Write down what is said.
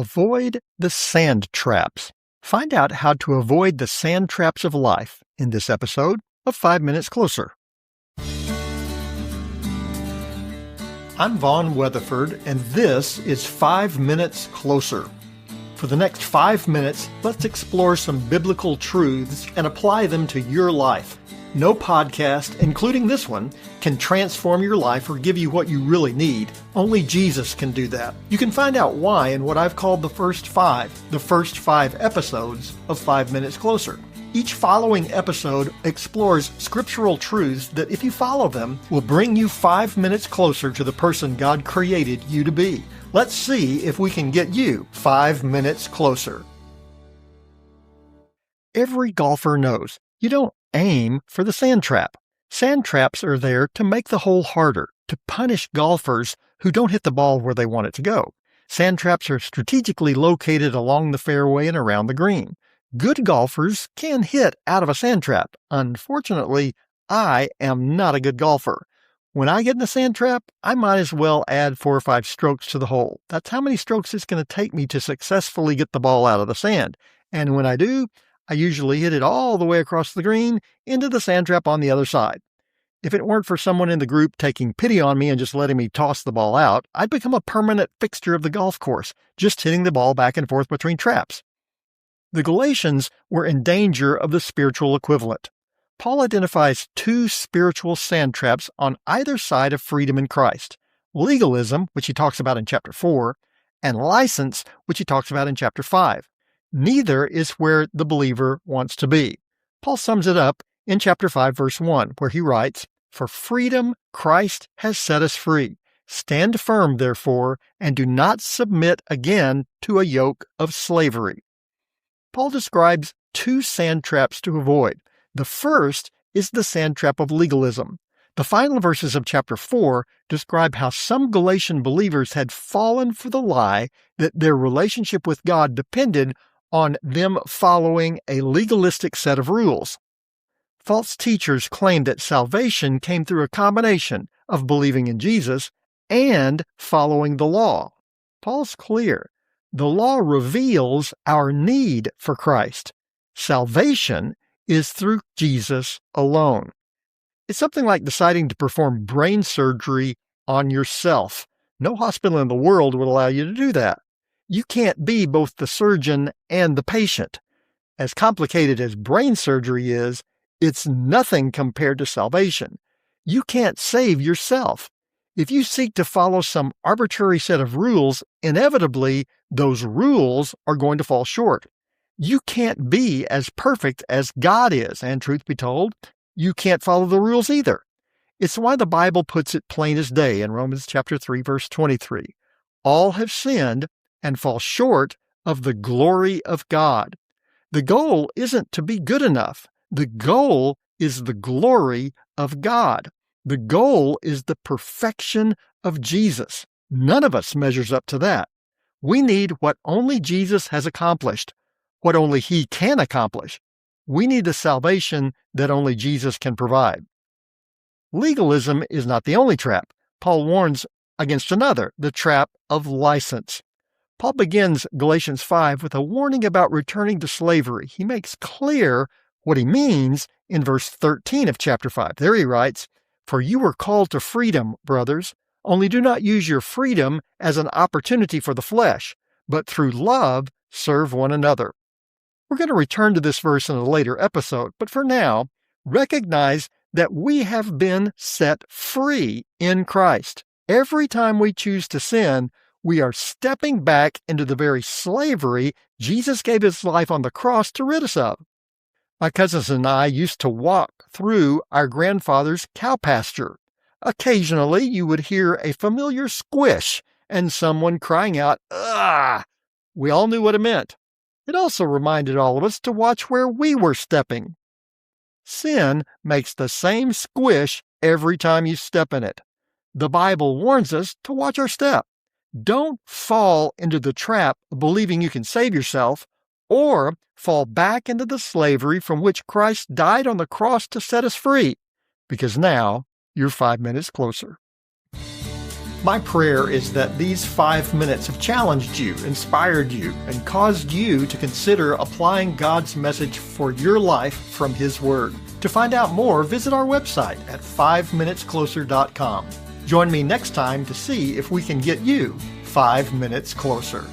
Avoid the sand traps. Find out how to avoid the sand traps of life in this episode of 5 Minutes Closer. I'm Vaughn Weatherford, and this is 5 Minutes Closer. For the next 5 minutes, let's explore some biblical truths and apply them to your life. No podcast, including this one, can transform your life or give you what you really need. Only Jesus can do that. You can find out why in what I've called the first five episodes of 5 Minutes Closer. Each following episode explores scriptural truths that, if you follow them, will bring you 5 minutes closer to the person God created you to be. Let's see if we can get you 5 minutes closer. Every golfer knows you don't aim for the sand trap. Sand traps are there to make the hole harder, to punish golfers who don't hit the ball where they want it to go. Sand traps are strategically located along the fairway and around the green. Good golfers can hit out of a sand trap. Unfortunately, I am not a good golfer. When I get in a sand trap, I might as well add 4 or 5 strokes to the hole. That's how many strokes it's going to take me to successfully get the ball out of the sand. And when I do, I usually hit it all the way across the green into the sand trap on the other side. If it weren't for someone in the group taking pity on me and just letting me toss the ball out, I'd become a permanent fixture of the golf course, just hitting the ball back and forth between traps. The Galatians were in danger of the spiritual equivalent. Paul identifies 2 spiritual sand traps on either side of freedom in Christ: legalism, which he talks about in chapter 4, and license, which he talks about in chapter 5. Neither is where the believer wants to be. Paul sums it up in chapter 5, verse 1, where he writes, "For freedom Christ has set us free. Stand firm, therefore, and do not submit again to a yoke of slavery." Paul describes 2 sand traps to avoid. The first is the sand trap of legalism. The final verses of chapter 4 describe how some Galatian believers had fallen for the lie that their relationship with God depended on them following a legalistic set of rules. False teachers claimed that salvation came through a combination of believing in Jesus and following the law. Paul's clear. The law reveals our need for Christ. Salvation is through Jesus alone. It's something like deciding to perform brain surgery on yourself. No hospital in the world would allow you to do that. You can't be both the surgeon and the patient. As complicated as brain surgery is, it's nothing compared to salvation. You can't save yourself. If you seek to follow some arbitrary set of rules, inevitably, those rules are going to fall short. You can't be as perfect as God is, and truth be told, you can't follow the rules either. It's why the Bible puts it plain as day in Romans chapter 3, verse 23. All have sinned and fall short of the glory of God. The goal isn't to be good enough. The goal is the glory of God. The goal is the perfection of Jesus. None of us measures up to that. We need what only Jesus has accomplished, what only He can accomplish. We need the salvation that only Jesus can provide. Legalism is not the only trap. Paul warns against another, the trap of license. Paul begins Galatians 5 with a warning about returning to slavery. He makes clear what he means in verse 13 of chapter 5. There he writes, "For you were called to freedom, brothers, only do not use your freedom as an opportunity for the flesh, but through love serve one another." We're going to return to this verse in a later episode, but for now, recognize that we have been set free in Christ. Every time we choose to sin, we are stepping back into the very slavery Jesus gave His life on the cross to rid us of. My cousins and I used to walk through our grandfather's cow pasture. Occasionally, you would hear a familiar squish and someone crying out, "Ugh!" We all knew what it meant. It also reminded all of us to watch where we were stepping. Sin makes the same squish every time you step in it. The Bible warns us to watch our step. Don't fall into the trap of believing you can save yourself, or fall back into the slavery from which Christ died on the cross to set us free, because now you're 5 minutes closer. My prayer is that these 5 minutes have challenged you, inspired you, and caused you to consider applying God's message for your life from His Word. To find out more, visit our website at 5minutescloser.com. Join me next time to see if we can get you 5 minutes closer.